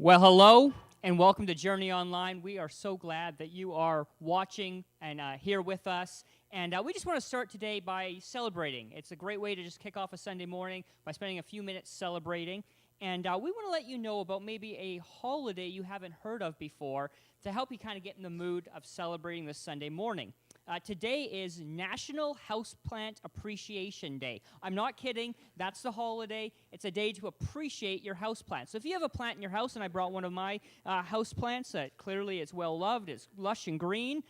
Well, hello, and welcome to Journey Online. We are so glad that you are watching and here with us. And we just want to start today by celebrating. It's a great way to just kick off a Sunday morning by spending a few minutes celebrating. And we want to let you know about maybe a holiday you haven't heard of before to help you kind of get in the mood of celebrating this Sunday morning. Today is National Houseplant Appreciation Day. I'm not kidding. That's the holiday. It's a day to appreciate your houseplant. So if you have a plant in your house, and I brought one of my houseplants that clearly is well loved, it's lush and green,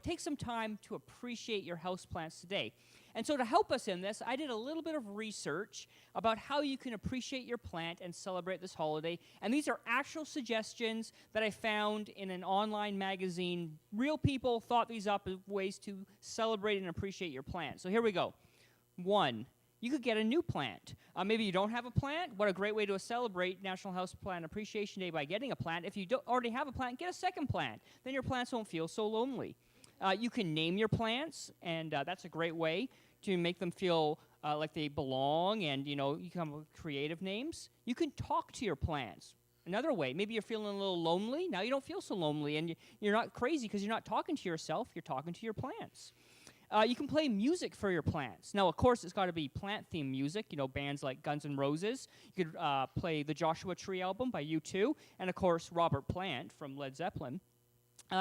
take some time to appreciate your houseplants today. And so to help us in this, I did a little bit of research about how you can appreciate your plant and celebrate this holiday. And these are actual suggestions that I found in an online magazine. Real people thought these up as ways to celebrate and appreciate your plant. So here we go. 1, you could get a new plant. Maybe you don't have a plant. What a great way to celebrate National Houseplant Appreciation Day by getting a plant. If you don't already have a plant, get a second plant. Then your plants won't feel so lonely. You can name your plants, and that's a great way to make them feel like they belong, and, you come up with creative names. You can talk to your plants. Another way, maybe you're feeling a little lonely. Now you don't feel so lonely, and you're not crazy because you're not talking to yourself. You're talking to your plants. You can play music for your plants. Now, of course, it's got to be plant-themed music, bands like Guns N' Roses. You could play the Joshua Tree album by U2, and, of course, Robert Plant from Led Zeppelin.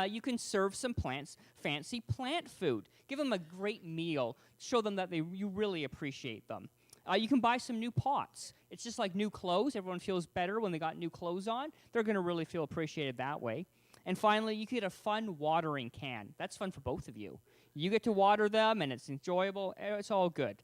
You can serve some plants fancy plant food. Give them a great meal. Show them that you really appreciate them. You can buy some new pots. It's just like new clothes. Everyone feels better when they got new clothes on. They're going to really feel appreciated that way. And finally, you get a fun watering can. That's fun for both of you. You get to water them, and it's enjoyable. It's all good.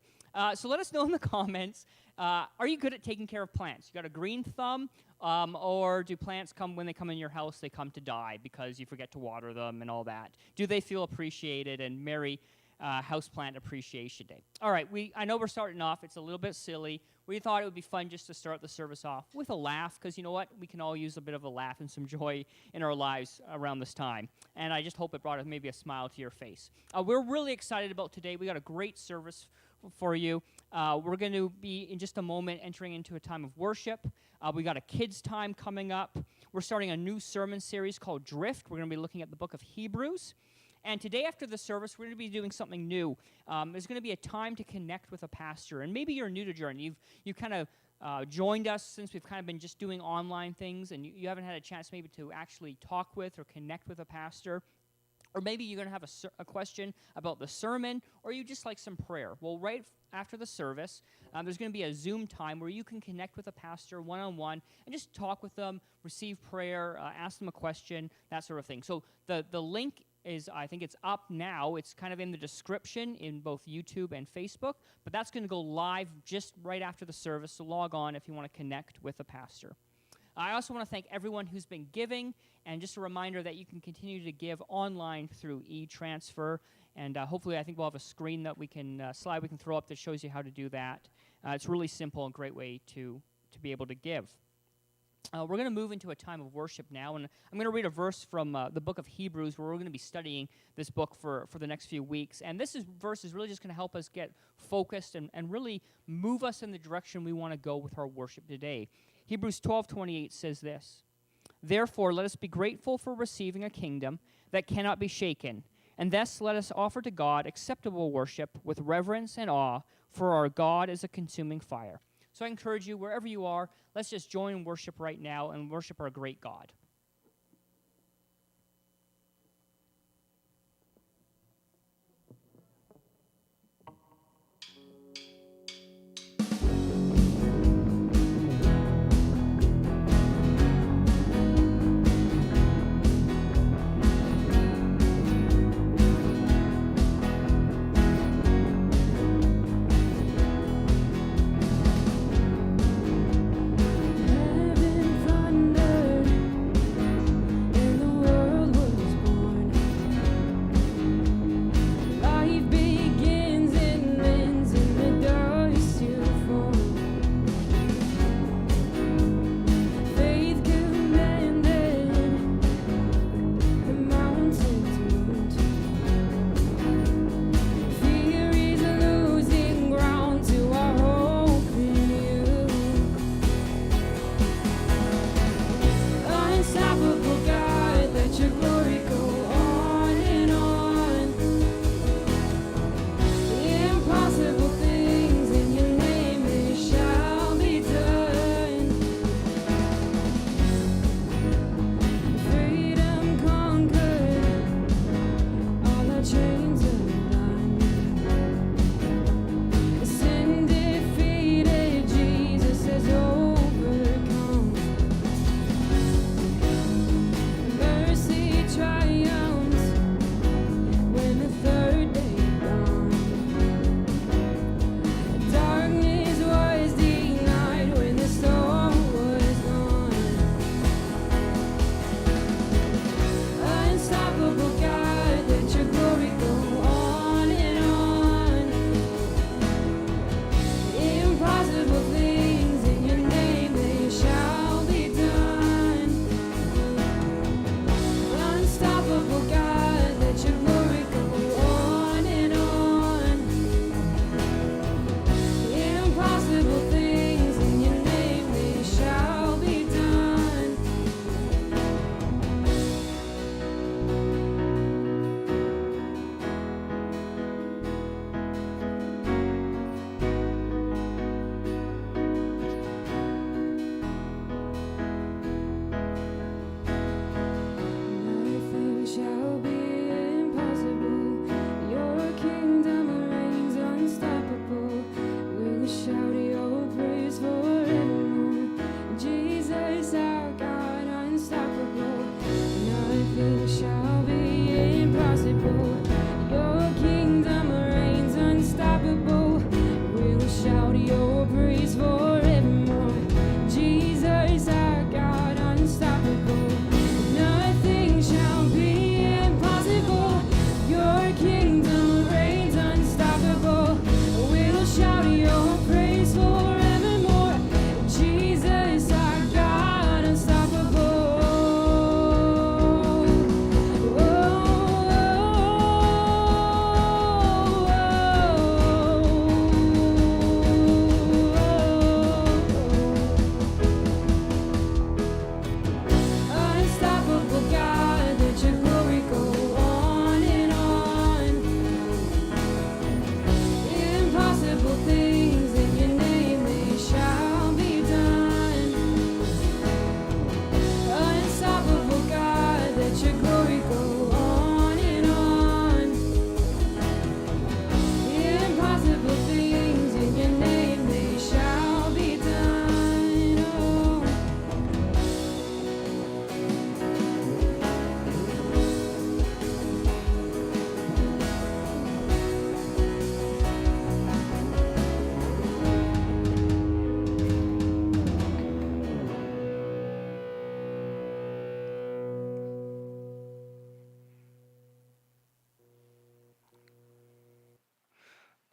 So let us know in the comments, are you good at taking care of plants? You got a green thumb, or do plants come, when they come in your house, they come to die because you forget to water them and all that? Do they feel appreciated? And merry Houseplant Appreciation Day. All right, I know we're starting off. It's a little bit silly. We thought it would be fun just to start the service off with a laugh, because you know what? We can all use a bit of a laugh and some joy in our lives around this time. And I just hope it brought maybe a smile to your face. We're really excited about today. We got a great service for you. We're going to be, in just a moment, entering into a time of worship. We got a kids' time coming up. We're starting a new sermon series called Drift. We're going to be looking at the book of Hebrews. And today after the service, we're going to be doing something new. There's going to be a time to connect with a pastor. And maybe you're new to Journey. You've kind of joined us since we've kind of been just doing online things, and you haven't had a chance maybe to actually talk with or connect with a pastor. Or maybe you're going to have a question about the sermon, or you just like some prayer. Well, right after the service, there's going to be a Zoom time where you can connect with a pastor one-on-one and just talk with them, receive prayer, ask them a question, that sort of thing. So the link is, I think it's up now. It's kind of in the description in both YouTube and Facebook, but that's going to go live just right after the service, so log on if you want to connect with a pastor. I also want to thank everyone who's been giving, and just a reminder that you can continue to give online through e-transfer, and hopefully I think we'll have a screen that we can, slide we can throw up that shows you how to do that. It's really simple and great way to be able to give. We're going to move into a time of worship now, and I'm going to read a verse from the book of Hebrews, where we're going to be studying this book for the next few weeks. And verse is really just going to help us get focused and really move us in the direction we want to go with our worship today. Hebrews 12:28 says this: "Therefore let us be grateful for receiving a kingdom that cannot be shaken, and thus let us offer to God acceptable worship with reverence and awe, for our God is a consuming fire." So I encourage you, wherever you are, let's just join in worship right now and worship our great God. Heaven thunder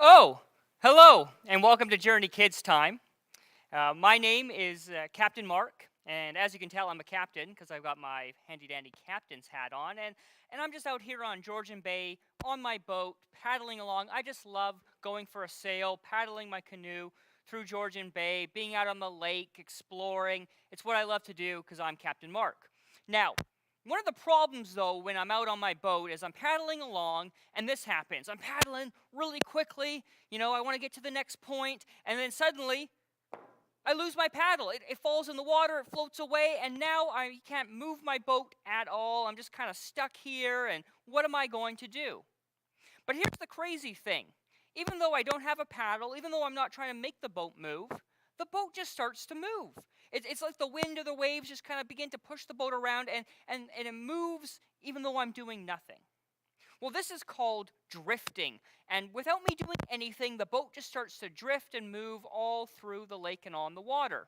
Oh, hello, and welcome to Journey Kids Time. My name is Captain Mark, and as you can tell, I'm a captain because I've got my handy-dandy captain's hat on, and I'm just out here on Georgian Bay on my boat, paddling along. I just love going for a sail, paddling my canoe through Georgian Bay, being out on the lake, exploring. It's what I love to do because I'm Captain Mark. Now, one of the problems, though, when I'm out on my boat is I'm paddling along, and this happens. I'm paddling really quickly. I want to get to the next point, and then suddenly I lose my paddle. It falls in the water, it floats away, and now I can't move my boat at all. I'm just kind of stuck here, and what am I going to do? But here's the crazy thing. Even though I don't have a paddle, even though I'm not trying to make the boat move, the boat just starts to move. It's like the wind or the waves just kind of begin to push the boat around, and it moves even though I'm doing nothing. Well, this is called drifting, and without me doing anything, the boat just starts to drift and move all through the lake and on the water.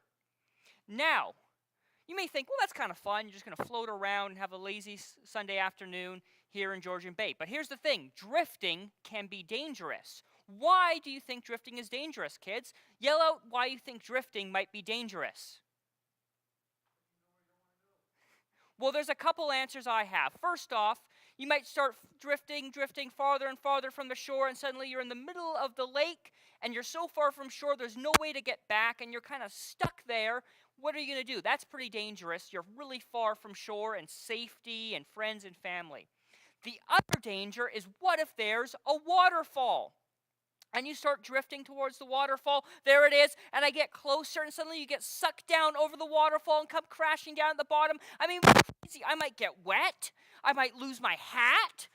Now, you may think, well, that's kind of fun. You're just going to float around and have a lazy Sunday afternoon here in Georgian Bay. But here's the thing. Drifting can be dangerous. Why do you think drifting is dangerous, kids? Yell out why you think drifting might be dangerous. Well, there's a couple answers I have. First off, you might start drifting farther and farther from the shore, and suddenly you're in the middle of the lake, and you're so far from shore, there's no way to get back, and you're kind of stuck there. What are you going to do? That's pretty dangerous. You're really far from shore and safety and friends and family. The other danger is, what if there's a waterfall? And you start drifting towards the waterfall. There it is. And I get closer, and suddenly you get sucked down over the waterfall and come crashing down at the bottom. I mean, I might get wet. I might lose my hat.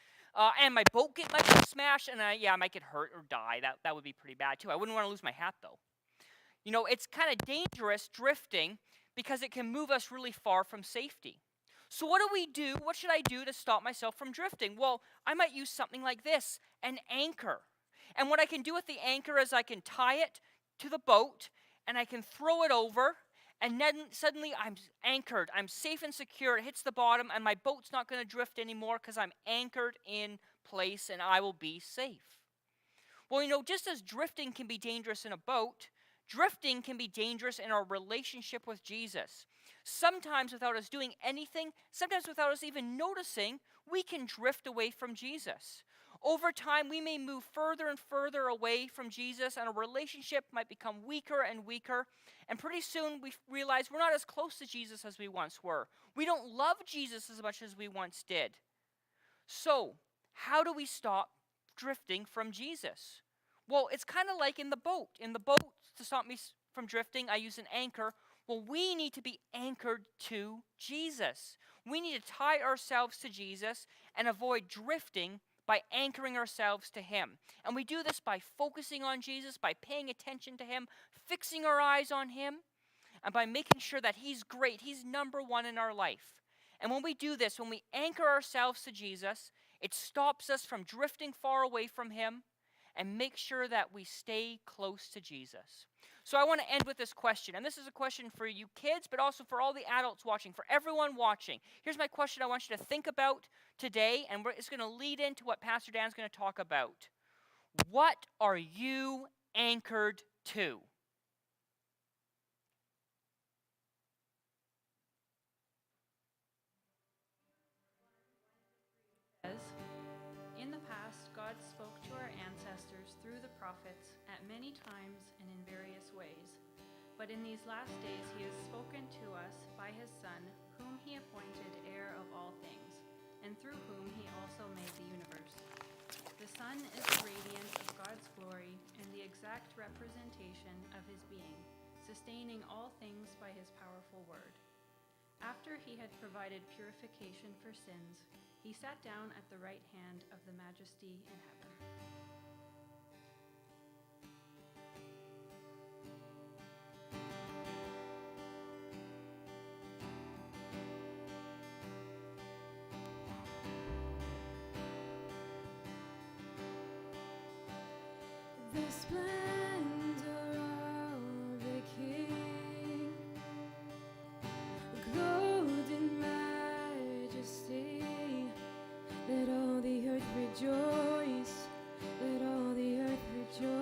And my boat might get smashed. And I might get hurt or die. That would be pretty bad, too. I wouldn't want to lose my hat, though. It's kind of dangerous drifting because it can move us really far from safety. So what do we do? What should I do to stop myself from drifting? Well, I might use something like this, an anchor. And what I can do with the anchor is I can tie it to the boat, and I can throw it over, and then suddenly I'm anchored. I'm safe and secure. It hits the bottom, and my boat's not going to drift anymore because I'm anchored in place, and I will be safe. Well, just as drifting can be dangerous in a boat, drifting can be dangerous in our relationship with Jesus. Sometimes without us doing anything, sometimes without us even noticing, we can drift away from Jesus. Over time, we may move further and further away from Jesus, and our relationship might become weaker and weaker. And pretty soon, we realize we're not as close to Jesus as we once were. We don't love Jesus as much as we once did. So, how do we stop drifting from Jesus? Well, it's kind of like in the boat. In the boat, to stop me from drifting, I use an anchor. Well, we need to be anchored to Jesus. We need to tie ourselves to Jesus and avoid drifting by anchoring ourselves to him. And we do this by focusing on Jesus, by paying attention to him, fixing our eyes on him, and by making sure that he's great. He's number one in our life. And when we do this, when we anchor ourselves to Jesus, it stops us from drifting far away from him and make sure that we stay close to Jesus. So I want to end with this question, and this is a question for you kids, but also for all the adults watching, for everyone watching. Here's my question I want you to think about today, and it's going to lead into what Pastor Dan's going to talk about. What are you anchored to? In the past, God spoke to our ancestors through the prophets at many times and in various ways. But in these last days, he has spoken to us by his Son, whom he appointed heir of all things, and through whom he also made the universe. The Son is the radiance of God's glory and the exact representation of his being, sustaining all things by his powerful word. After he had provided purification for sins, he sat down at the right hand of the Majesty in heaven. The splendor of the King, clothed in majesty. Let all the earth rejoice. Let all the earth rejoice.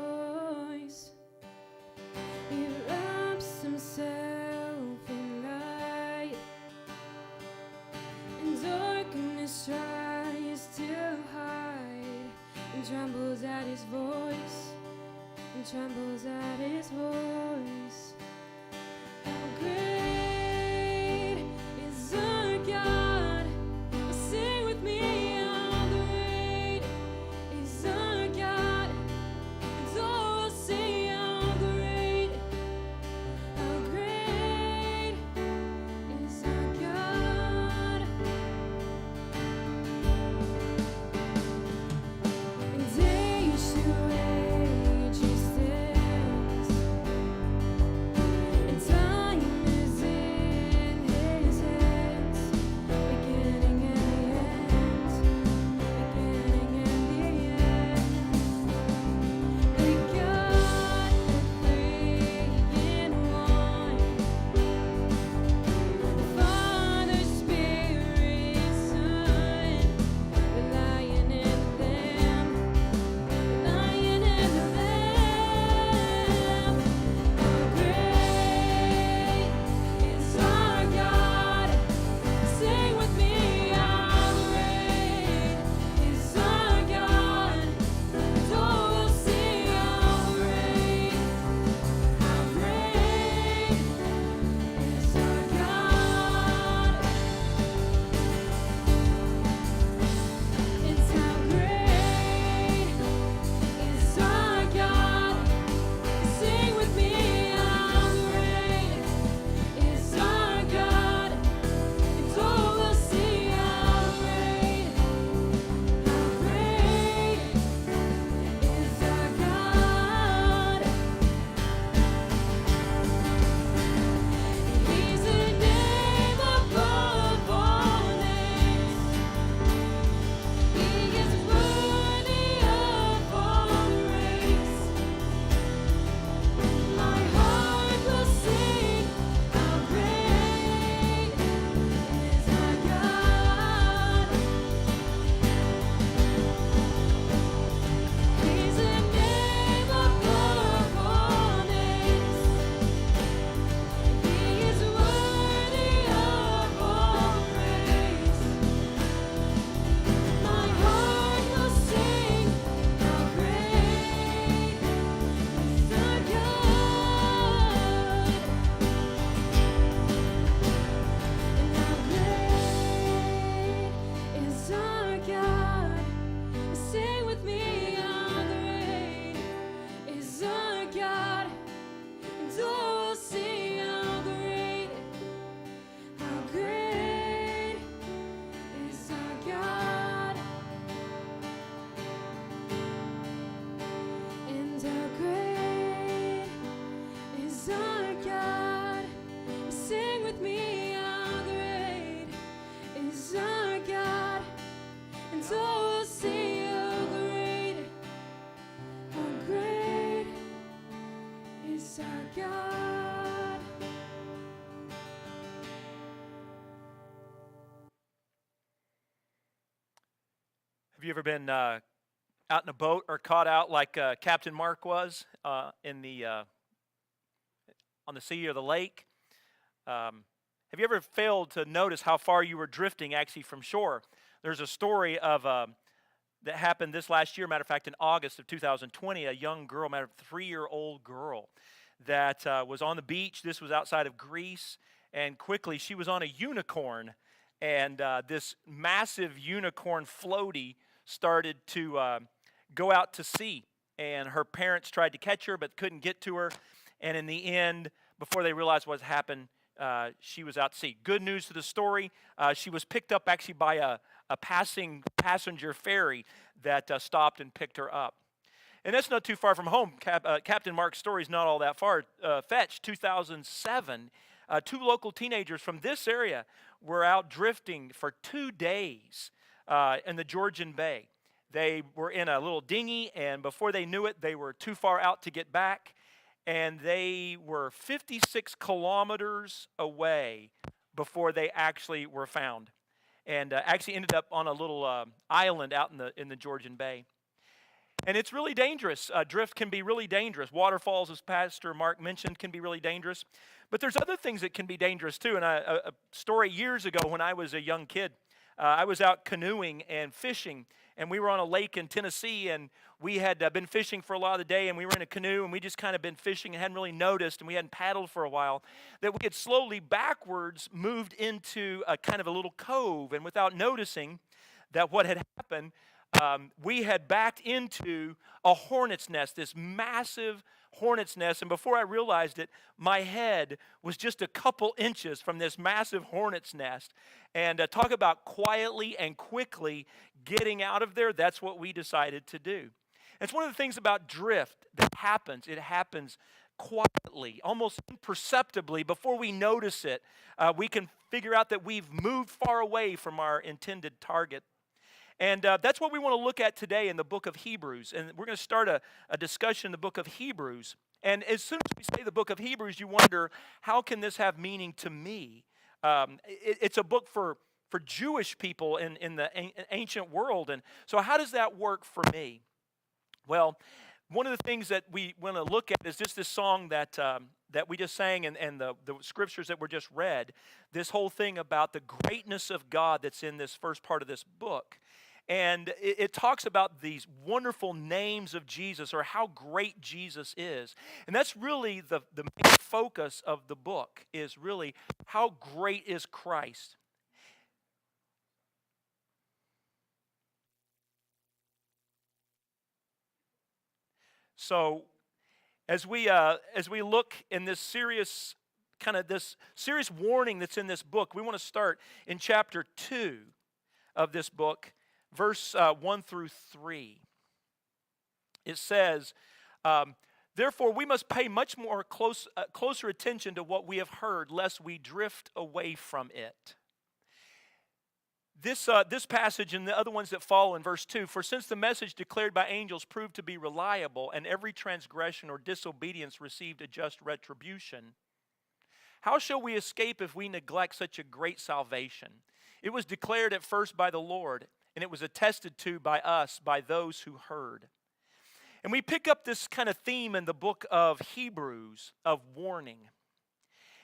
trembles at his voice, and trembles at his voice. How great is our God? Sing with me, how great is our God? And so we'll sing, how great is our God? And age to age he stands, and time is in his hands, beginning and the end, beginning and the end. The God of three in one, Father, Spirit, Son, the Lion and the Lamb, the Lion and the Lamb. How great is our God? Sing with me, how great is our God? So we'll sing, how great is our God? It's how great is our God. Sing with me, how great is our God. And so we'll sing, how great is our God. He's the name above all names. He is worthy of all praise. My heart will sing, how great is our God. He's the name above all names. He is worthy of all praise. My heart will sing, how great is our God, and how great is our God. Sing with me, how great is our God, and so we'll sing, how great is our God, and how great is our God. Sing with me, how great is our God, and so we'll sing, how great is our God. Have you ever been out in a boat or caught out like Captain Mark was in the on the sea or the lake? Have you ever failed to notice how far you were drifting actually from shore? There's a story of that happened this last year. Matter of fact, in August of 2020, a young girl, a 3-year-old girl, that was on the beach. This was outside of Greece, and quickly she was on a unicorn, and this massive unicorn floaty started to go out to sea, and her parents tried to catch her but couldn't get to her, and in the end, before they realized what happened, she was out to sea. Good news to the story, she was picked up actually by a passing passenger ferry that stopped and picked her up. And that's not too far from home. Captain Mark's story is not all that far fetched. 2007, 2 local teenagers from this area were out drifting for 2 days in the Georgian Bay. They were in a little dinghy, and before they knew it, they were too far out to get back, and they were 56 kilometers away before they actually were found, and actually ended up on a little island out in the Georgian Bay. And it's really dangerous. Drift can be really dangerous. Waterfalls, as Pastor Mark mentioned, can be really dangerous. But there's other things that can be dangerous too. And a story years ago when I was a young kid, I was out canoeing and fishing, and we were on a lake in Tennessee, and we had been fishing for a lot of the day, and we were in a canoe, and we just kind of been fishing and hadn't really noticed, and we hadn't paddled for a while, that we had slowly backwards moved into a kind of a little cove, and without noticing that what had happened, we had backed into a hornet's nest, this massive hornet's nest, and before I realized it, my head was just a couple inches from this massive hornet's nest. And talk about quietly and quickly getting out of there, that's what we decided to do. And it's one of the things about drift that happens. It happens quietly, almost imperceptibly. Before we notice it, we can figure out that we've moved far away from our intended target. And that's what we want to look at today in the book of Hebrews. And we're going to start a discussion in the book of Hebrews. And as soon as we say the book of Hebrews, you wonder, how can this have meaning to me? It's a book for Jewish people in the ancient world. And so how does that work for me? Well, one of the things that we want to look at is just this song that we just sang and the scriptures that were just read, this whole thing about the greatness of God that's in this first part of this book. And it talks about these wonderful names of Jesus, or how great Jesus is. And that's really the main focus of the book, is really how great is Christ. So as we look in this serious warning that's in this book, we want to start in chapter 2 of this book, verse 1 through 3. It says, therefore we must pay much more closer attention to what we have heard, lest we drift away from it. This passage and the other ones that follow in verse 2, for since the message declared by angels proved to be reliable, and every transgression or disobedience received a just retribution, how shall we escape if we neglect such a great salvation? It was declared at first by the Lord, and it was attested to by us, by those who heard. And we pick up this kind of theme in the book of Hebrews of warning.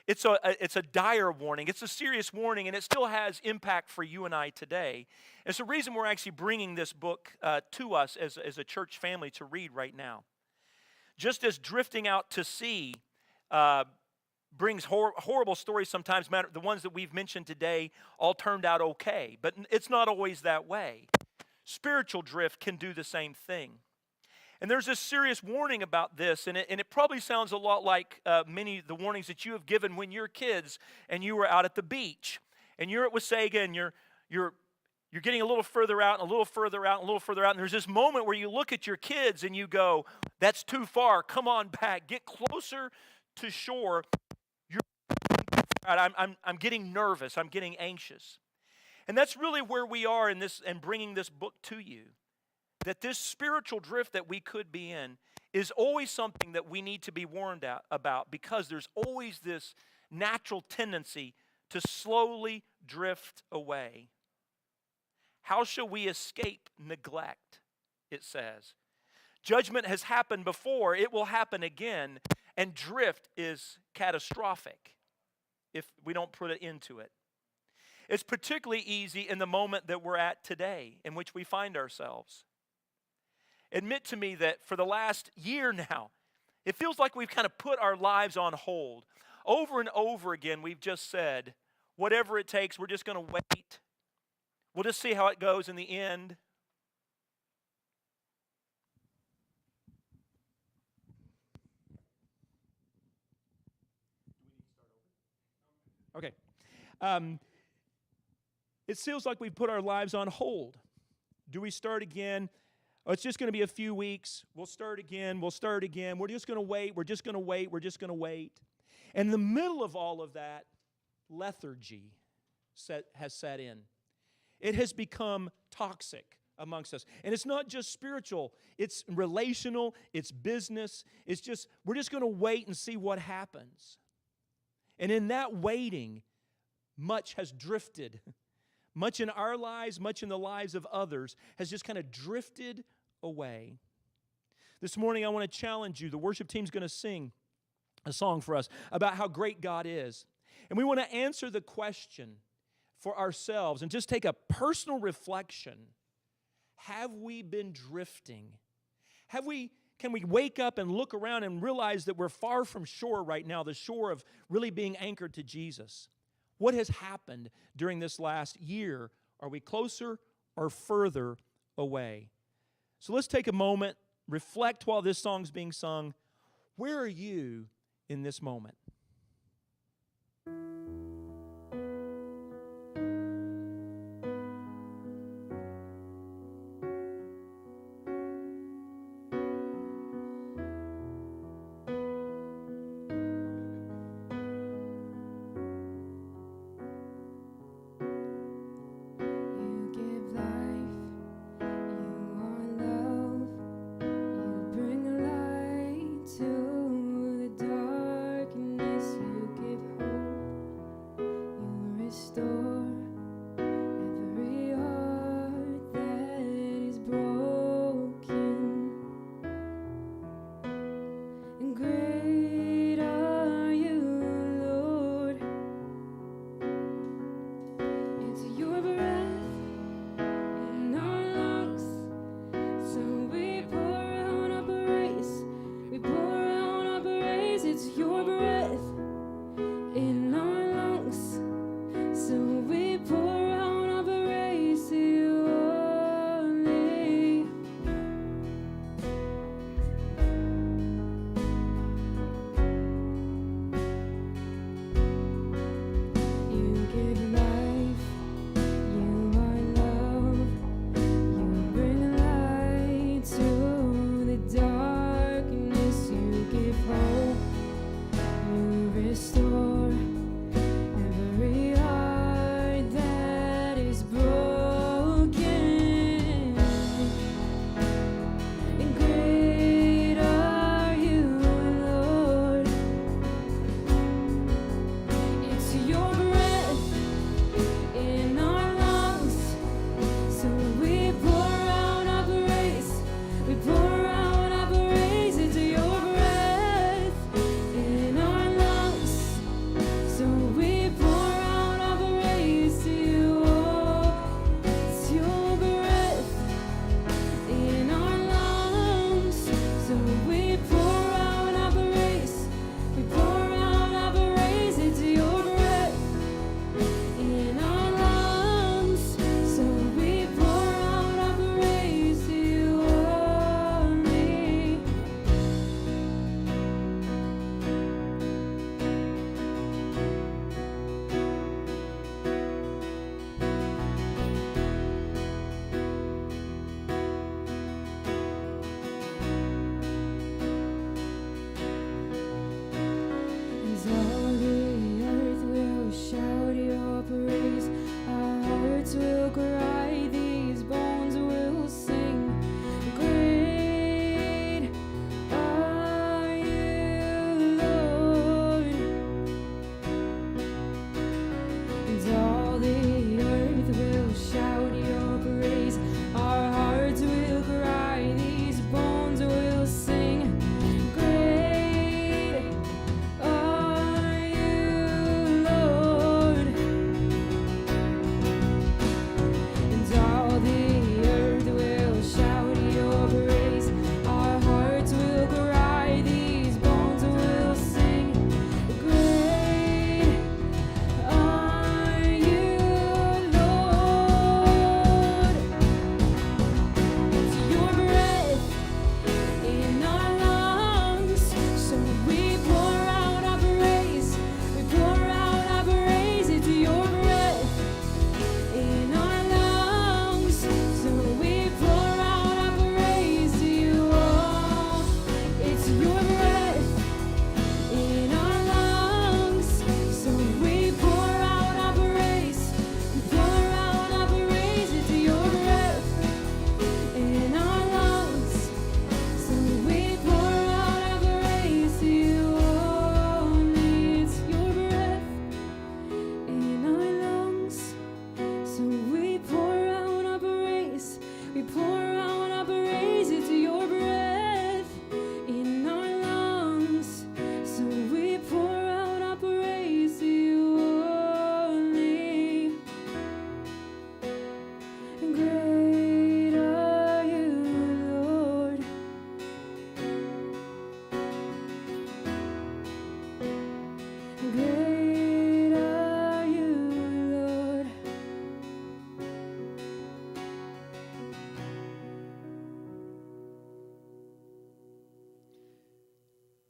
It's a dire warning. It's a serious warning, and it still has impact for you and I today. It's the reason we're actually bringing this book to us as a church family to read right now. Just as drifting out to sea brings horrible stories sometimes, the ones that we've mentioned today all turned out okay, but it's not always that way. Spiritual drift can do the same thing. And there's this serious warning about this, and it probably sounds a lot like many of the warnings that you have given when you're kids and you were out at the beach. And you're at Wasaga, and you're getting a little further out and a little further out and a little further out. And there's this moment where you look at your kids and you go, that's too far, come on back, get closer to shore. I'm getting nervous, I'm getting anxious. And that's really where we are in this, and bringing this book to you. That this spiritual drift that we could be in is always something that we need to be warned about, because there's always this natural tendency to slowly drift away. How shall we escape neglect? It says. Judgment has happened before, it will happen again, and drift is catastrophic if we don't put it into it. It's particularly easy in the moment that we're at today, in which we find ourselves. Admit to me that for the last year now, it feels like we've kind of put our lives on hold. Over and over again, we've just said, whatever it takes, we're just going to wait. We'll just see how it goes in the end. Okay. It feels like we've put our lives on hold. Do we start again? Oh, it's just going to be a few weeks. We'll start again. We're just going to wait. We're just going to wait. And in the middle of all of that, lethargy has set in. It has become toxic amongst us. And it's not just spiritual. It's relational. It's business. It's just, we're just going to wait and see what happens. And in that waiting, much has drifted. Much in our lives, much in the lives of others, has just kind of drifted away. This morning, I want to challenge you. The worship team's going to sing a song for us about how great God is. And we want to answer the question for ourselves and just take a personal reflection. Have we been drifting? Can we wake up and look around and realize that we're far from shore right now, the shore of really being anchored to Jesus? What has happened during this last year? Are we closer or further away? So let's take a moment, reflect while this song's being sung. Where are you in this moment? You give life, you are love, you bring light to the darkness, you give hope, you restore every heart that is broken. And great are you, Lord. It's your breath in our lungs, so we pour out our praise. We pour out our praise. It's your breath in our lungs, so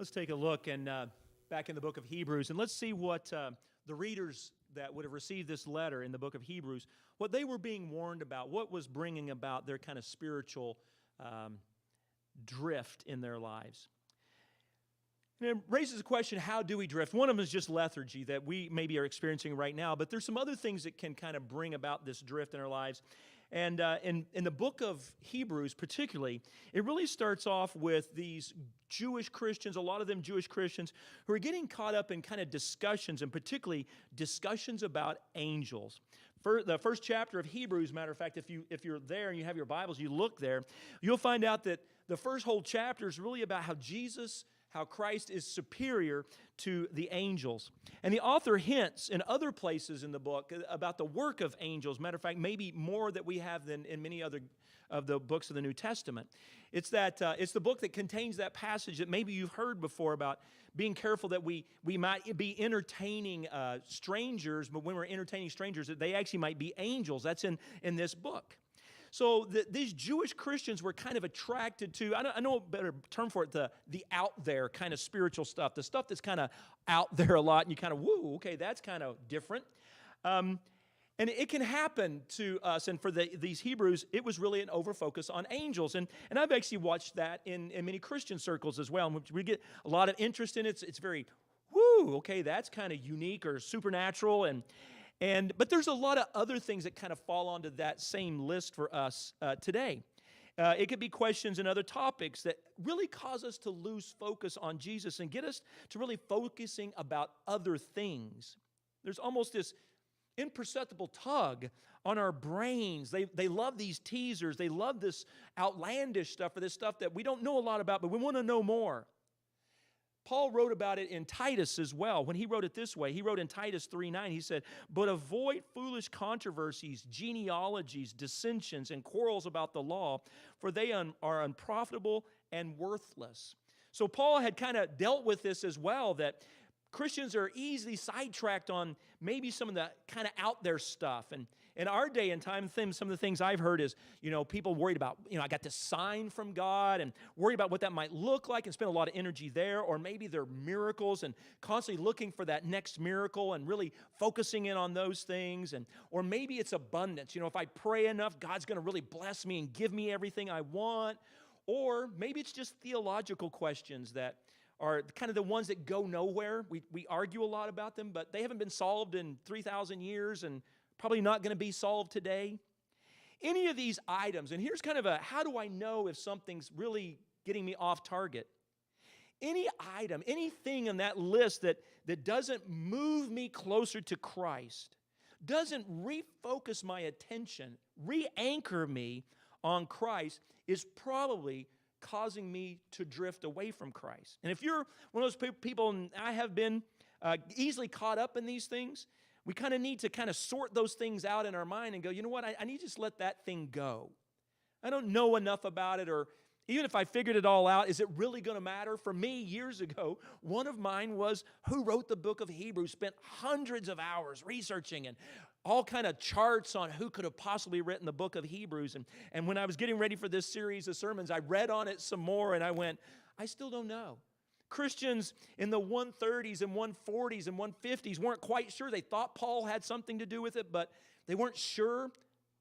Let's take a look and back in the book of Hebrews, and let's see what the readers that would have received this letter in the book of Hebrews, what they were being warned about, what was bringing about their kind of spiritual drift in their lives. And it raises the question, how do we drift? One of them is just lethargy that we maybe are experiencing right now, but there's some other things that can kind of bring about this drift in our lives. And in the book of Hebrews particularly, it really starts off with these Jewish Christians, a lot of them Jewish Christians, who are getting caught up in kind of discussions, and particularly discussions about angels. The first chapter of Hebrews, matter of fact, if you're there and you have your Bibles, you look there, you'll find out that the first whole chapter is really about how Christ is superior to the angels. And the author hints in other places in the book about the work of angels. Matter of fact, maybe more that we have than in many other of the books of the New Testament. It's the book that contains that passage that maybe you've heard before about being careful that we might be entertaining strangers, but when we're entertaining strangers, that they actually might be angels. That's in this book. So these Jewish Christians were kind of attracted to, I know a better term for it, the out there kind of spiritual stuff, the stuff that's kind of out there a lot, and you kind of, woo, okay, that's kind of different. And it can happen to us, and for these Hebrews, it was really an overfocus on angels. And I've actually watched that in many Christian circles as well, in which we get a lot of interest in it. It's very, woo, okay, that's kind of unique or supernatural, but there's a lot of other things that kind of fall onto that same list for us today. It could be questions and other topics that really cause us to lose focus on Jesus and get us to really focusing about other things. There's almost this imperceptible tug on our brains. They love these teasers. They love this outlandish stuff or this stuff that we don't know a lot about, but we want to know more. Paul wrote about it in Titus as well. When he wrote it this way, he wrote in Titus 3:9, he said, "But avoid foolish controversies, genealogies, dissensions, and quarrels about the law, for they are unprofitable and worthless." So Paul had kind of dealt with this as well, that Christians are easily sidetracked on maybe some of the kind of out there stuff. And in our day and time, some of the things I've heard is, people worried about, I got this sign from God and worried about what that might look like and spend a lot of energy there. Or maybe they're miracles and constantly looking for that next miracle and really focusing in on those things. Or maybe it's abundance. If I pray enough, God's going to really bless me and give me everything I want. Or maybe it's just theological questions that are kind of the ones that go nowhere. We argue a lot about them, but they haven't been solved in 3,000 years and probably not going to be solved today. Any of these items, and here's kind of how do I know if something's really getting me off target? Any item, anything on that list that doesn't move me closer to Christ, doesn't refocus my attention, re-anchor me on Christ, is probably causing me to drift away from Christ. And if you're one of those people, and I have been easily caught up in these things, we kind of need to kind of sort those things out in our mind and go, you know what, I need to just let that thing go. I don't know enough about it, or even if I figured it all out, is it really going to matter? For me, years ago, one of mine was who wrote the book of Hebrews, spent hundreds of hours researching and all kind of charts on who could have possibly written the book of Hebrews. And when I was getting ready for this series of sermons, I read on it some more, and I went, I still don't know. Christians in the 130s and 140s and 150s weren't quite sure. They thought Paul had something to do with it, but they weren't sure.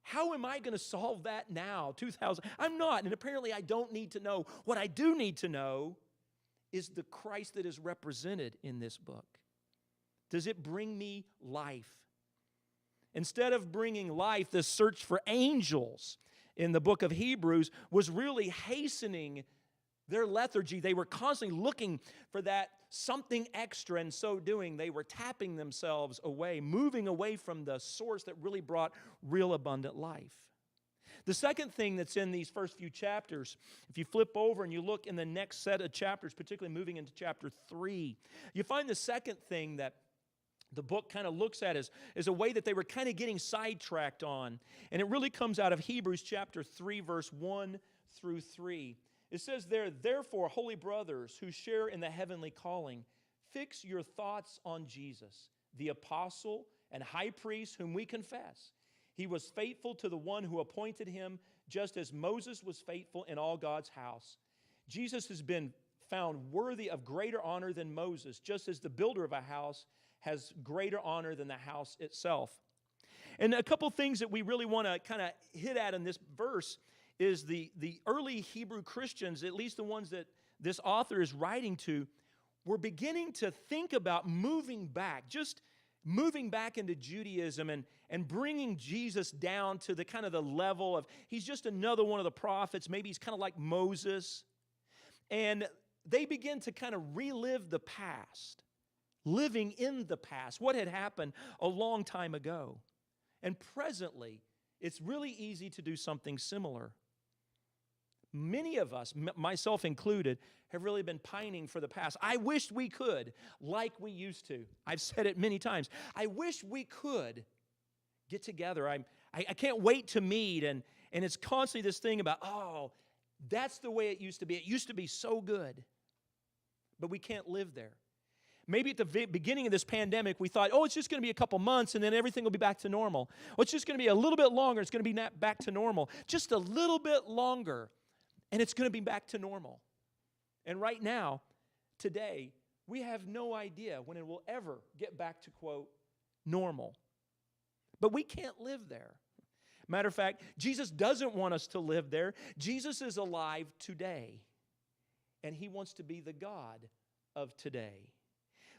How am I going to solve that now, 2000? I'm not, and apparently I don't need to know. What I do need to know is the Christ that is represented in this book. Does it bring me life? Instead of bringing life, the search for angels in the book of Hebrews was really hastening their lethargy. They were constantly looking for that something extra. In so doing, they were tapping themselves away, moving away from the source that really brought real abundant life. The second thing that's in these first few chapters, if you flip over and you look in the next set of chapters, particularly moving into chapter 3, you find the second thing that the book kind of looks at as a way that they were kind of getting sidetracked on. And it really comes out of Hebrews chapter 3, verse 1 through 3. It says there, "Therefore, holy brothers who share in the heavenly calling, fix your thoughts on Jesus, the apostle and high priest whom we confess. He was faithful to the one who appointed him, just as Moses was faithful in all God's house. Jesus has been found worthy of greater honor than Moses, just as the builder of a house has greater honor than the house itself. And a couple things that we really want to kind of hit at in this verse is the early Hebrew Christians, at least the ones that this author is writing to, were beginning to think about moving back, just moving back into Judaism and bringing Jesus down to the kind of the level of, he's just another one of the prophets. Maybe he's kind of like Moses. And they begin to kind of relive the past, living in the past, what had happened a long time ago. And presently, it's really easy to do something similar. Many of us, myself included, have really been pining for the past. I wish we could, like we used to. I've said it many times. I wish we could get together. I can't wait to meet. And it's constantly this thing about, oh, that's the way it used to be. It used to be so good. But we can't live there. Maybe at the beginning of this pandemic, we thought, oh, it's just going to be a couple months and then everything will be back to normal. Well, it's just going to be a little bit longer. It's going to be back to normal. Just a little bit longer, and it's going to be back to normal. And right now, today, we have no idea when it will ever get back to, quote, normal. But we can't live there. Matter of fact, Jesus doesn't want us to live there. Jesus is alive today, and he wants to be the God of today.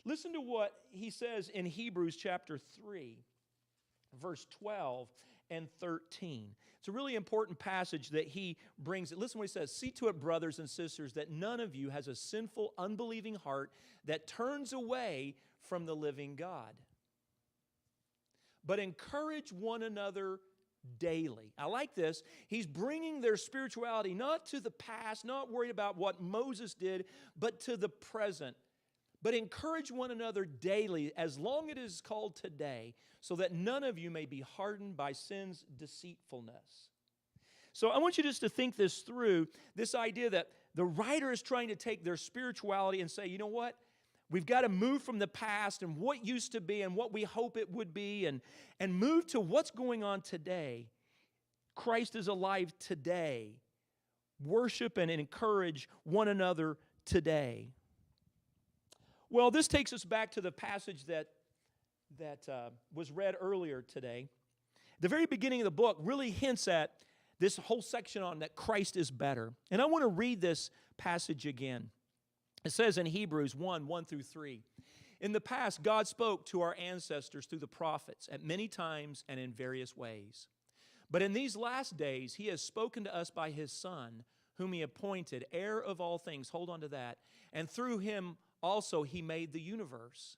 Listen to what he says in Hebrews chapter 3, verse 12 and 13. It's a really important passage that he brings. Listen to what he says. See to it, brothers and sisters, that none of you has a sinful, unbelieving heart that turns away from the living God. But encourage one another daily. I like this. He's bringing their spirituality not to the past, not worried about what Moses did, but to the present. But encourage one another daily, as long as it is called today, so that none of you may be hardened by sin's deceitfulness. So I want you just to think this through, this idea that the writer is trying to take their spirituality and say, you know what? We've got to move from the past and what used to be and what we hope it would be and move to what's going on today. Christ is alive today. Worship and encourage one another today. Well, this takes us back to the passage that was read earlier today. The very beginning of the book really hints at this whole section on that Christ is better. And I want to read this passage again. It says in Hebrews 1 through 3, in the past, God spoke to our ancestors through the prophets at many times and in various ways. But in these last days, he has spoken to us by his Son, whom he appointed heir of all things. Hold on to that. And through him also he made the universe.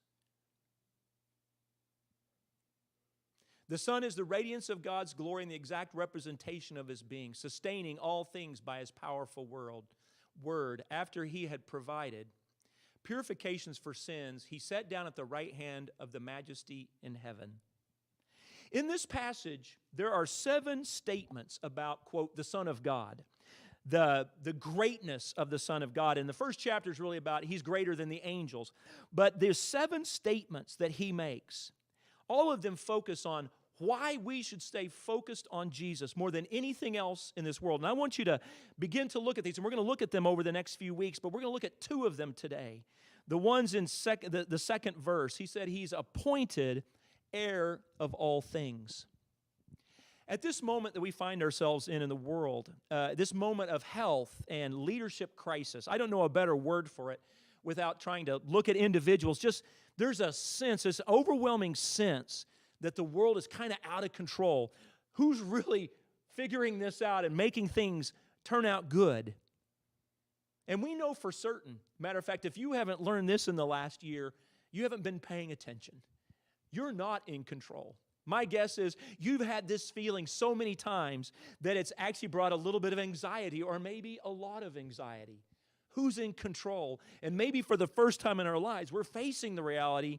The Son is the radiance of God's glory and the exact representation of his being, sustaining all things by his powerful word. After he had provided purifications for sins, he sat down at the right hand of the majesty in heaven. In this passage, there are 7 statements about, quote, the Son of God. The greatness of the Son of God. And the first chapter is really about he's greater than the angels. But there's 7 statements that he makes. All of them focus on why we should stay focused on Jesus more than anything else in this world. And I want you to begin to look at these, and we're going to look at them over the next few weeks, but we're going to look at 2 of them today. The ones in the second verse, he said he's appointed heir of all things. At this moment that we find ourselves in the world, this moment of health and leadership crisis, I don't know a better word for it without trying to look at individuals. Just there's a sense, this overwhelming sense that the world is kind of out of control. Who's really figuring this out and making things turn out good? And we know for certain, matter of fact, if you haven't learned this in the last year, you haven't been paying attention. You're not in control. My guess is you've had this feeling so many times that it's actually brought a little bit of anxiety or maybe a lot of anxiety. Who's in control? And maybe for the first time in our lives, we're facing the reality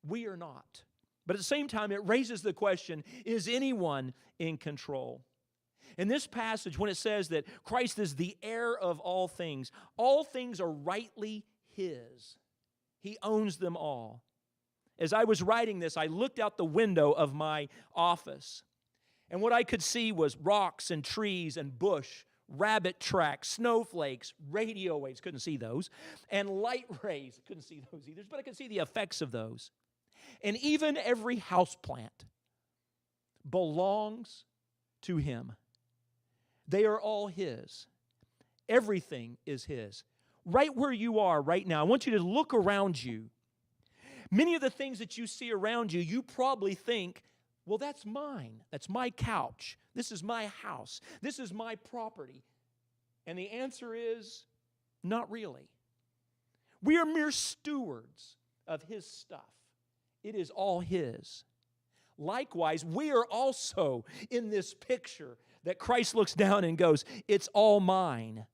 we are not. But at the same time, it raises the question, is anyone in control? In this passage, when it says that Christ is the heir of all things are rightly his. He owns them all. As I was writing this, I looked out the window of my office, and what I could see was rocks and trees and bush rabbit tracks, snowflakes, radio waves, couldn't see those, and light rays, couldn't see those either, but I could see the effects of those. And even every houseplant belongs to Him. They are all His. Everything is His. Right where you are right now, I want you to look around you. Many of the things that you see around you, you probably think, well, that's mine. That's my couch. This is my house. This is my property. And the answer is, not really. We are mere stewards of His stuff. It is all His. Likewise, we are also in this picture that Christ looks down and goes, it's all mine.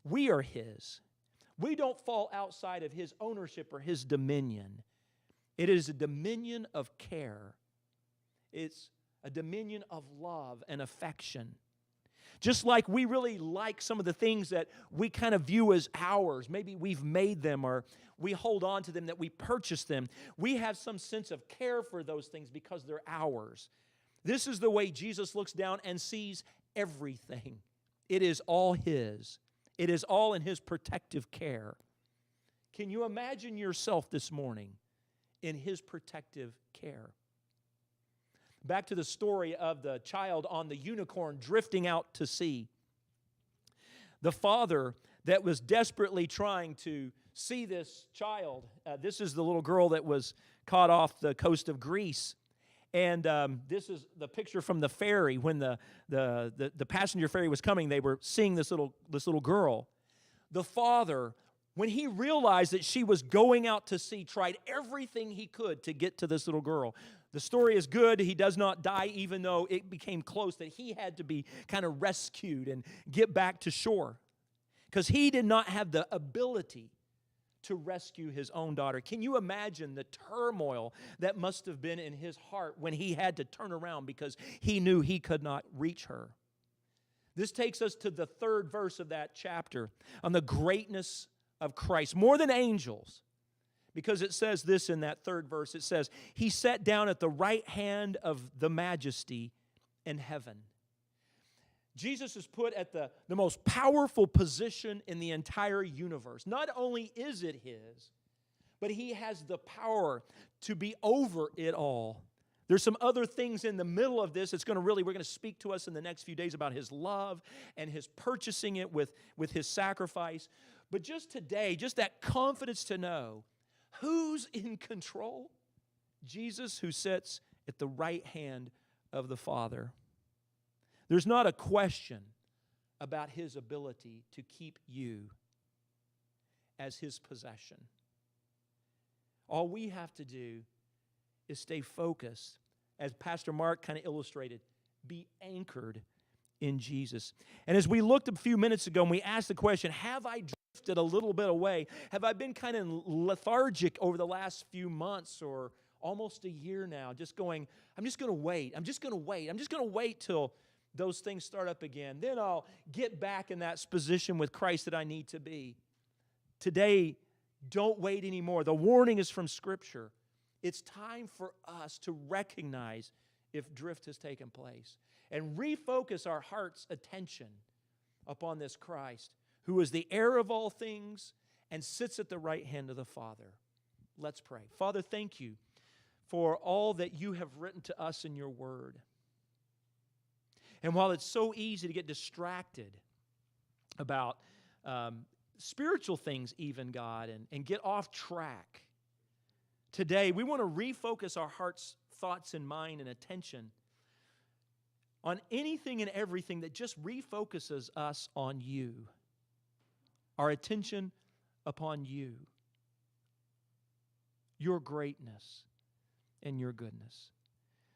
We are His. We don't fall outside of His ownership or His dominion. It is a dominion of care. It's a dominion of love and affection. Just like we really like some of the things that we kind of view as ours, maybe we've made them or we hold on to them, that we purchased them. We have some sense of care for those things because they're ours. This is the way Jesus looks down and sees everything. It is all His. It is all in His protective care. Can you imagine yourself this morning in His protective care? Back to the story of the child on the unicorn drifting out to sea. The father that was desperately trying to see this child, this is the little girl that was caught off the coast of Greece. And this is the picture from the ferry. When the passenger ferry was coming, they were seeing this little girl. The father, when he realized that she was going out to sea, tried everything he could to get to this little girl. The story is good. He does not die, even though it became close that he had to be kind of rescued and get back to shore, because he did not have the ability to rescue his own daughter. Can you imagine the turmoil that must have been in his heart when he had to turn around because he knew he could not reach her? This takes us to the third verse of that chapter on the greatness of Christ, more than angels. Because it says this in that third verse. It says, He sat down at the right hand of the majesty in heaven. Jesus is put at the most powerful position in the entire universe. Not only is it His, but He has the power to be over it all. There's some other things in the middle of this. We're going to speak to us in the next few days about His love and His purchasing it with His sacrifice. But just today, just that confidence to know who's in control? Jesus, who sits at the right hand of the Father. There's not a question about His ability to keep you as His possession. All we have to do is stay focused, as Pastor Mark kind of illustrated, be anchored in Jesus. And as we looked a few minutes ago and we asked the question, have I drifted a little bit away? Have I been kind of lethargic over the last few months or almost a year now, just going, I'm just going to wait. I'm just going to wait till those things start up again. Then I'll get back in that position with Christ that I need to be. Today, don't wait anymore. The warning is from Scripture. It's time for us to recognize if drift has taken place and refocus our heart's attention upon this Christ, who is the heir of all things and sits at the right hand of the Father. Let's pray. Father, thank you for all that you have written to us in your word. And while it's so easy to get distracted about spiritual things even, God, and get off track, today we want to refocus our heart's thoughts and mind and attention on anything and everything that just refocuses us on you, our attention upon you, your greatness and your goodness.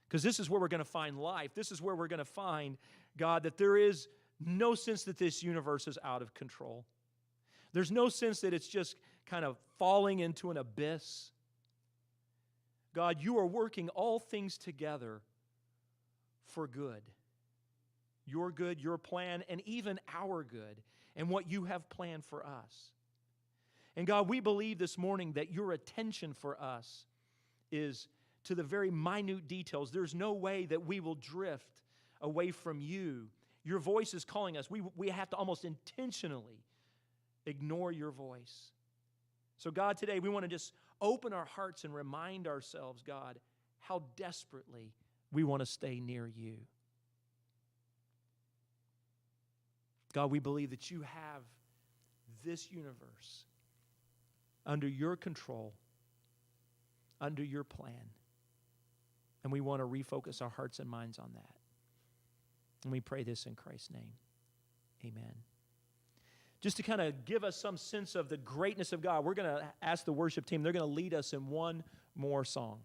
Because this is where we're going to find life. This is where we're going to find, God, that there is no sense that this universe is out of control. There's no sense that it's just kind of falling into an abyss. God, you are working all things together for good. Your good, your plan, and even our good, and what you have planned for us. And God, we believe this morning that your attention for us is to the very minute details. There's no way that we will drift away from you Your voice is calling us. We have to almost intentionally ignore your voice. So God, today we want to just open our hearts and remind ourselves, God, how desperately we want to stay near you. God, we believe that you have this universe under your control, under your plan. And we want to refocus our hearts and minds on that. And we pray this in Christ's name. Amen. Just to kind of give us some sense of the greatness of God, we're going to ask the worship team. They're going to lead us in one more song.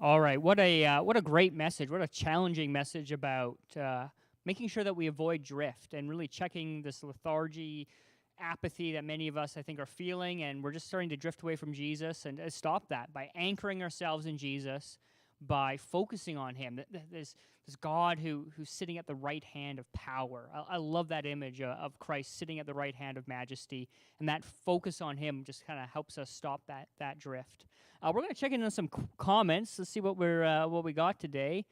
All right, what a great message! What a challenging message about making sure that we avoid drift and really checking this lethargy, apathy that many of us, I think, are feeling, and we're just starting to drift away from Jesus. And stop that by anchoring ourselves in Jesus, by focusing on Him. This God who's sitting at the right hand of power. I love that image of Christ sitting at the right hand of majesty, and that focus on Him just kind of helps us stop that drift. We're going to check in on some comments. Let's see what we got today.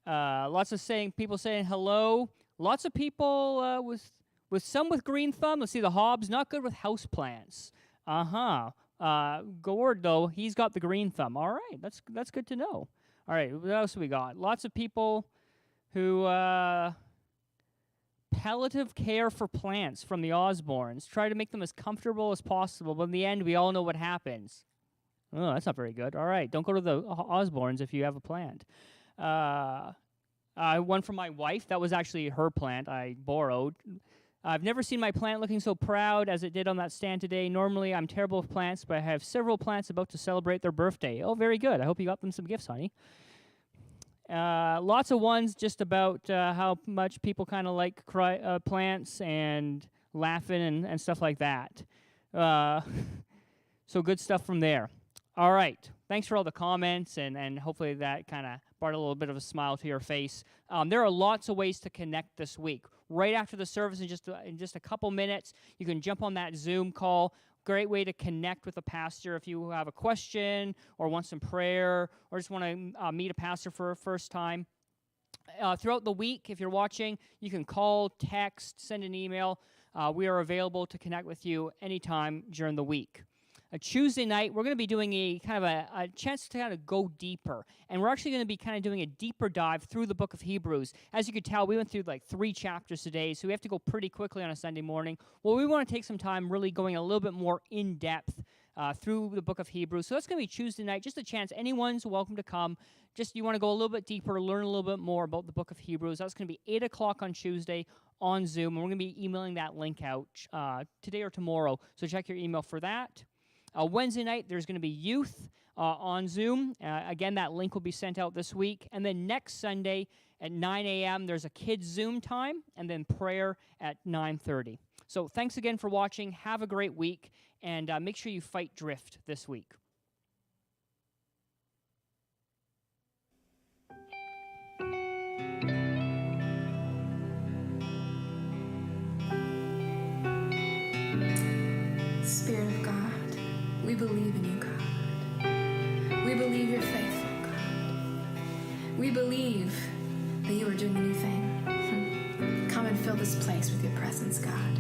Lots of people saying hello. Lots of people with some with green thumb. Let's see, the Hobbs, not good with house plants. Gord, though, he's got the green thumb. All right, that's good to know. All right, what else we got? Lots of people who palliative care for plants from the Osborns. Try to make them as comfortable as possible, but in the end, we all know what happens. Oh, that's not very good. All right, don't go to the Osborns if you have a plant. One from my wife. That was actually her plant I borrowed. I've never seen my plant looking so proud as it did on that stand today. Normally, I'm terrible with plants, but I have several plants about to celebrate their birthday. Oh, very good. I hope you got them some gifts, honey. Lots of ones just about how much people kind of like plants and laughing and stuff like that. So good stuff from there. All right. Thanks for all the comments, and hopefully that kind of brought a little bit of a smile to your face. There are lots of ways to connect this week. Right after the service, in just a couple minutes, you can jump on that Zoom call. Great way to connect with a pastor if you have a question or want some prayer or just want to meet a pastor for a first time. Throughout the week, if you're watching, you can call, text, send an email. We are available to connect with you anytime during the week. Tuesday night, we're going to be doing a kind of a chance to kind of go deeper. And we're actually going to be kind of doing a deeper dive through the book of Hebrews. As you could tell, we went through like 3 chapters today, so we have to go pretty quickly on a Sunday morning. Well, we want to take some time really going a little bit more in-depth through the book of Hebrews. So that's going to be Tuesday night, just a chance. Anyone's welcome to come. Just you want to go a little bit deeper, learn a little bit more about the book of Hebrews. That's going to be 8 o'clock on Tuesday on Zoom, and we're going to be emailing that link out today or tomorrow. So check your email for that. Wednesday night, there's going to be youth on Zoom. Again, that link will be sent out this week. And then next Sunday at 9 a.m., there's a kids' Zoom time, and then prayer at 9:30. So thanks again for watching. Have a great week, and make sure you fight drift this week. Spirit of God, we believe in you, God. We believe you're faithful, God. We believe that you are doing a new thing. Come and fill this place with your presence, God.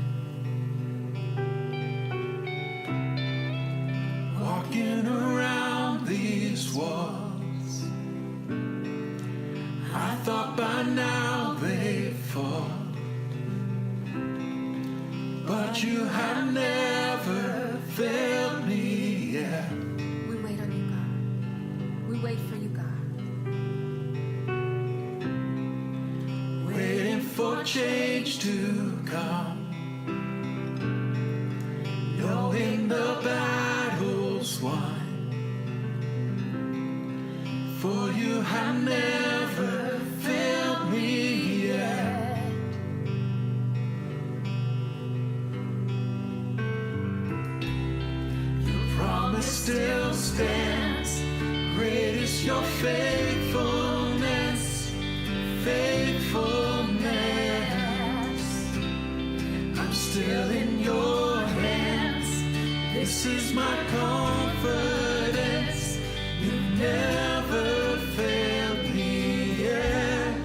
Walking around these walls, I thought by now they'd fall, but you have never failed me yet. We wait on you, God. We wait for you, God. Waiting for change to come, knowing the battle's won, for you have never failed me yet. Your promise still stands. Great is your faithfulness, faithfulness. I'm still in your hands. This is my confidence. You've never failed me yet.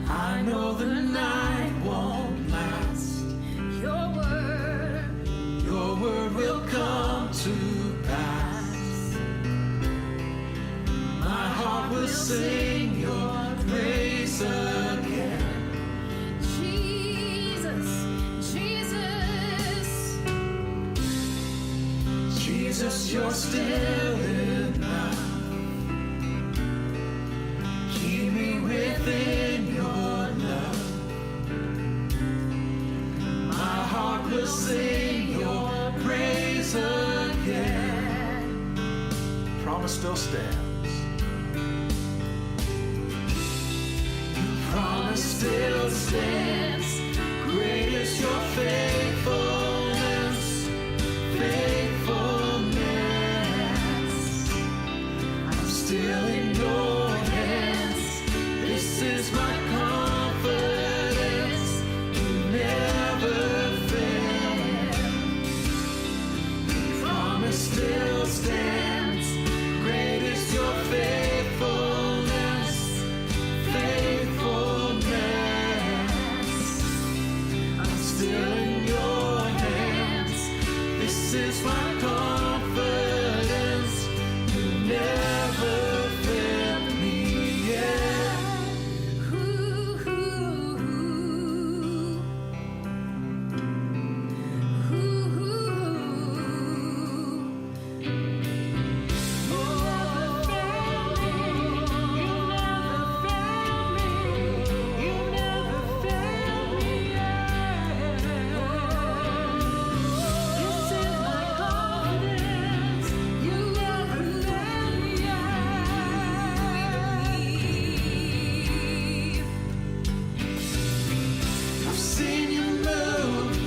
I know the night won't last. Your word will come to pass. My heart will sing your praise again. Jesus, you're still enough. Keep me within your love. sing your praise again. Promise still stands. Promise still stands. Great is your faithfulness, faithfulness. I'm still in your hands. This is my confidence. You never fail. Promise still stands. Great is your faithfulness, faithfulness. I'm still in your hands. This is my confidence. You never failed me yet. I've seen you move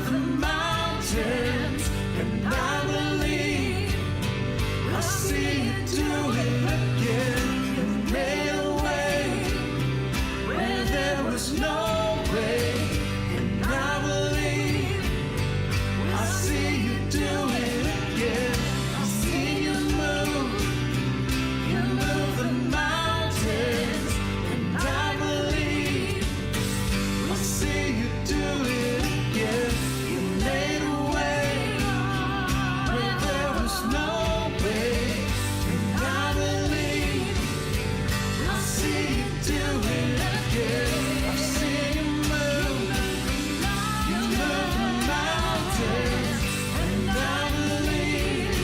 the mountains, and I believe I see you do it again. You made a way where there was no way, and I believe I see you do it again. I've seen you move the mountains, and I believe I see you do it again. You made a way where there was no way, and I believe I see you do it again. I've seen you move the mountains, and I believe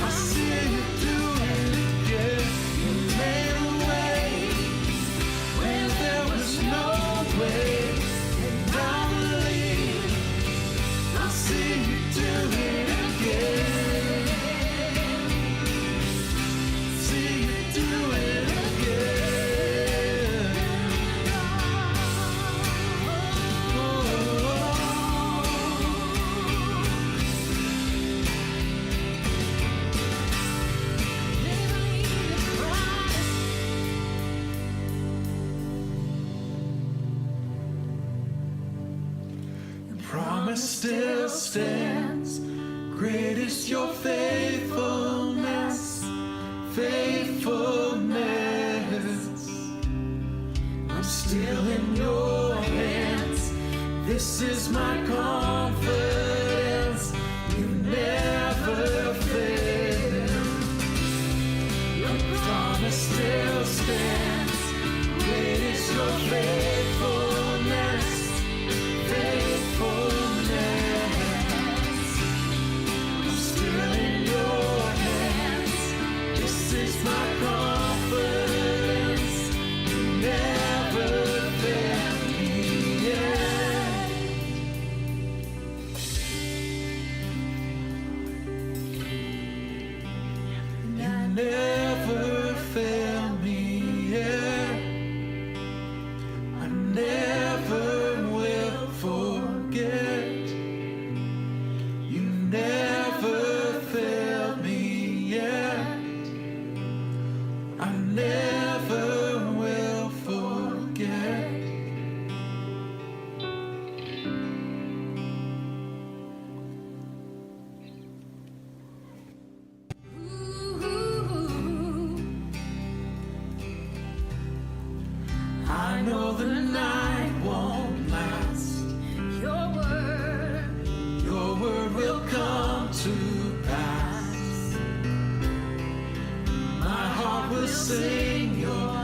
I see you do it again. You made a way where there was no way, and I believe I see you do it again. See you do it again. Promise still stands. Great is your faithfulness, faithfulness. I'm still in your hands. This is my confidence. You never fail. Your promise still stands. Great is your faithfulness, faithfulness. I'm still in your hands. This is my confidence. You never fail me yet. You never fail me yet. I never will forget. You never failed me yet. I never will forget. I know the night won't last. Your word will come to pass. My heart will sing your